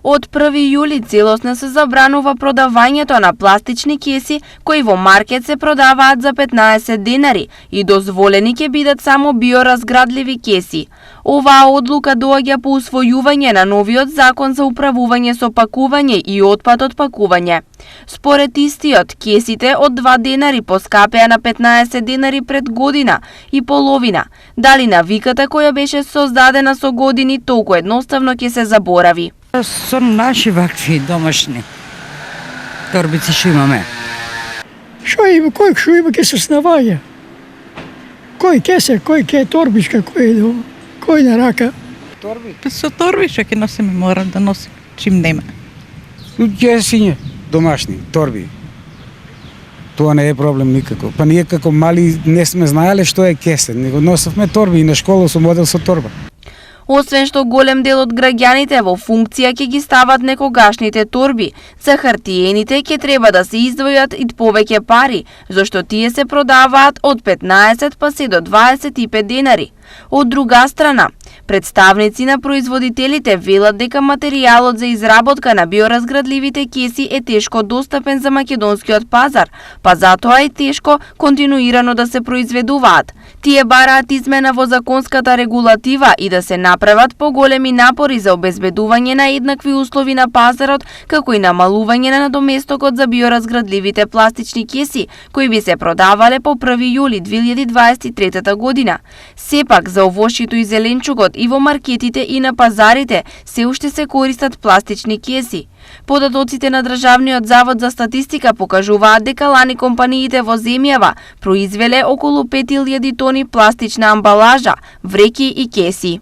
Од 1 јули целосно се забранува продавањето на пластични кеси кои во маркет се продаваат за 15 денари и дозволени ќе бидат само биоразградливи кеси. Оваа одлука доаѓа по усвојување на новиот закон за управување со пакување и отпад од пакување. Според истиот, кесите од 2 денари поскапеа на 15 денари пред година и половина. Дали навиката која беше создадена со години толку едноставно ќе се заборави? Со наши вакви домашни торбици што имаме. Кој што има ке се снаваја? Кој кесе, кој ке торбичка, кој на рака? Торби? Со торби што ќе носиме, мора да носим чим нема. Кесиња домашни, торби. Тоа не е проблем никако. Па ние како мали не сме знаеле што е кесе, него носевме торби и на школа сум одел со торба. Освен што голем дел од граѓаните во функција ќе ги стават некогашните торби, за хартиените ќе треба да се издвојат и повеќе пари, зашто тие се продаваат од 15 па се до 25 денари. Од друга страна, представници на производителите велат дека материјалот за изработка на биоразградливите кеси е тешко достапен за македонскиот пазар, па затоа е тешко континуирано да се произведуваат. Тие бараат измена во законската регулатива и да се направат поголеми напори за обезбедување на еднакви услови на пазарот, како и намалување на надоместокот за биоразградливите пластични кеси, кои би се продавале по 1 јули 2023 година. Сепак, за овошјето и зеленчугот и во маркетите и на пазарите се уште се користат пластични кеси. Податоците на Државниот завод за статистика покажуваат дека лани компаниите во земјава произвеле околу 5000 тони пластична амбалажа, вреќи и кеси.